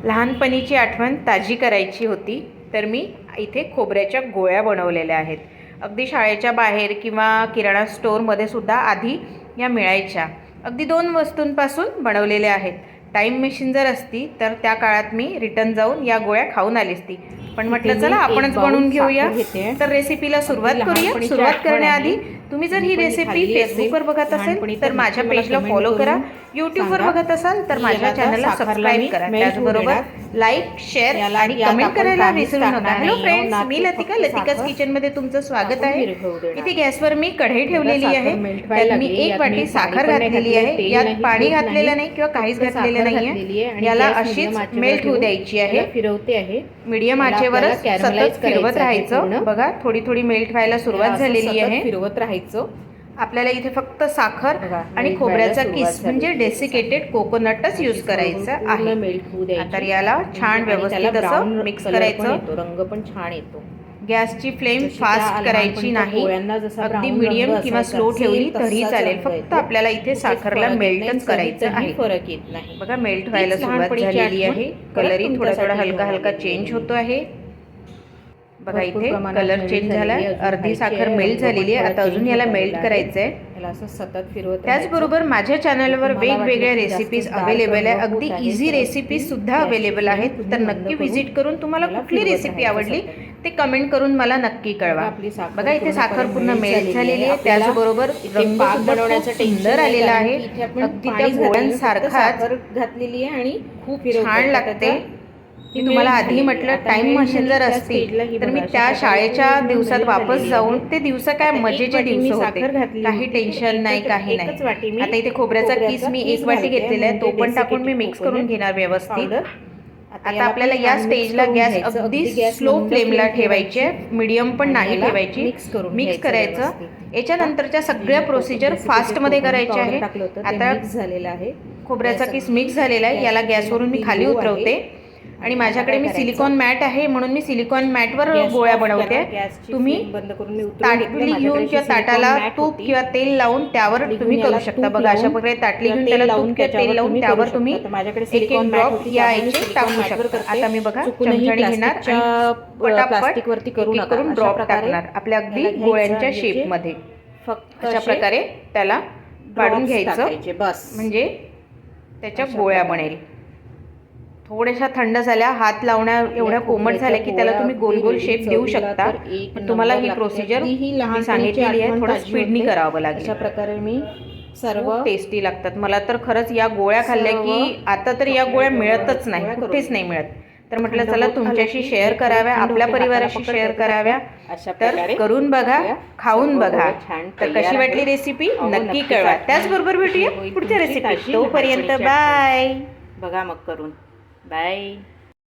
लहानपणीची आठवण ताजी करायची होती तर मी इथे खोबऱ्याच्या गोळ्या बनवलेल्या आहेत. अगदी शाळेच्या बाहेर किंवा किराणा स्टोअरमध्ये सुद्धा आधी या मिळायच्या. अगदी 2 वस्तूंपासून बनवलेल्या आहेत. टाईम मशीन जर असती तर त्या काळात मी रिटर्न जाऊन या गोळ्या खाऊन आली असती. पण म्हटलं चला आपणच बनवून घेऊया. तर रेसिपीला सुरुवात करूया. सुरुवात करण्याआधी तुम्ही जर ही रेसिपी फेसबुकवर बघत असेल तर माझ्या पेजला फॉलो करा. यूट्यूबवर बघत असाल तर माझ्या चॅनलला सबस्क्राईब करा. त्याचबरोबर लाईक, शेअर आणि कमेंट करायला विसरू नका. हॅलो फ्रेंड्स, मी लतिका, लतिकाज किचनमध्ये तुमचं स्वागत आहे. इथे गॅसवर मी कढई ठेवलेली आहे. त्यात मी 1 वाटी साखर घातलेली आहे. यात पाणी घातलेलं नाही किंवा काहीच घातलेलं नाहीये. याला अशीच मेल्ट होऊ द्यायची आहे. फिरवते आहे. मीडियम आचेवरच सतत फिरवत राहायचं. बघा थोडी थोडी मेल्ट व्हायला सुरुवात झालेली आहे. फिरवत राहायचं. आपल्याला इथे फक्त साखर आणि खोबऱ्याचा किस म्हणजे डेसिकेटेड कोकोनटच यूज करायचा आहे. आता याला छान व्यवस्थित असं मिक्स करायचं. रंग पण छान येतो. गॅसची फ्लेम फास्ट करायची नाही. अगदी मीडियम किंवा स्लो ठेवली तरी चालेल. फक्त आपल्याला इथे साखरला मेल्टच करायचं आहे. फरक येत नाही. बघा मेल्ट व्हायला सुरुवात झालेली आहे. कलरही थोडा थोडा हलका हलका चेंज होतो आहे. बघा इथे कलर चेंज झालाय. अर्धी साखर मेल्ट झालेली आहे. आता अजून याला मेल्ट करायचं आहे. याला असं सतत फिरवत. त्याचबरोबर माझ्या चॅनलवर वेगवेगळ्या रेसिपीज अवेलेबल आहे. अगदी इझी रेसिपीज सुद्धा अवेलेबल आहेत. तर नक्की व्हिजिट करून तुम्हाला कुठली रेसिपी आवडली ते कमेंट करून मला नक्की कळवा. बघा इथे साखर पूर्ण मेल्ट झालेली आहे. त्याचबरोबर रंग बनवण्याचं टेंडर आलेला आहे. अगदी त्या गोळ्यांसारखाच घातलेली आहे आणि खूप छान लागते. मी तुम्हाला आधी म्हटलं टाइम मशीन जर असती तर मी त्या शाळेच्या दिवसात वापस जाऊन ते दिवस काय मजेचे दिवस होते. काही टेन्शन नाही, काही नाही. आता इथे खोबऱ्याचा किस मी 1 वाटी घेतलेला आहे. तो पण टाकून मी मिक्स करून घेणार व्यवस्थित. आता आपल्याला या स्टेजला गॅस अगदी स्लो फ्लेमला ठेवायची आहे. मीडियम पण नाही ठेवायची. मिक्स करायचं. याच्यानंतरच्या सगळ्या प्रोसिजर फास्टमध्ये करायच्या आहे. आता झालेला आहे. खोबऱ्याचा किस मिक्स झालेला आहे. याला गॅसवरून मी खाली उतरवते आणि माझ्याकडे मी सिलिकॉन मॅट आहे म्हणून मी सिलिकॉन मॅटवर गोळ्या बनवते. तुम्ही ताटली घेऊन किंवा ताटाला तूप किंवा तेल लावून त्यावर तुम्ही करू शकता. बघा अशा प्रकारे ताटली घेऊन त्याला तूप किंवा तेल लावून त्यावर तुम्ही एक ड्रॉप यायचे टाकू शकता. आता मी बघा चमच्याने घेणार पटापट वरती करून ड्रॉप टाकणार आपल्या अगदी गोळ्यांच्या शेपमध्ये. फक्त अशा प्रकारे त्याला काढून घ्यायचं बस, म्हणजे त्याच्या गोळ्या बनेल. थोड्याशा थंड झाल्या, हात लावण्या एवढ्या कोमट झाल्या की त्याला तुम्ही गोल गोल शेप देऊ शकता. तुम्हाला ही प्रोसिजर मी सांगितलेली आहे. थोडं स्पीडनी करावं लागेल. अशा प्रकारे मी सर्व टेस्टी लागतात. मला तर खरंच या गोळ्या खाल्ल्या की आता तर या गोळ्या मिळतच नाही, कुठेच नाही मिळत. तर म्हटलं चला तुमच्याशी शेअर कराव्या, आपल्या परिवाराशी शेअर कराव्या. तर करून बघा, खाऊन बघा. तर कशी वाटली रेसिपी नक्की कळवा. त्याचबरोबर भेटूया पुढच्या रेसिपी. तोपर्यंत बाय. बघा मग करून. बाय.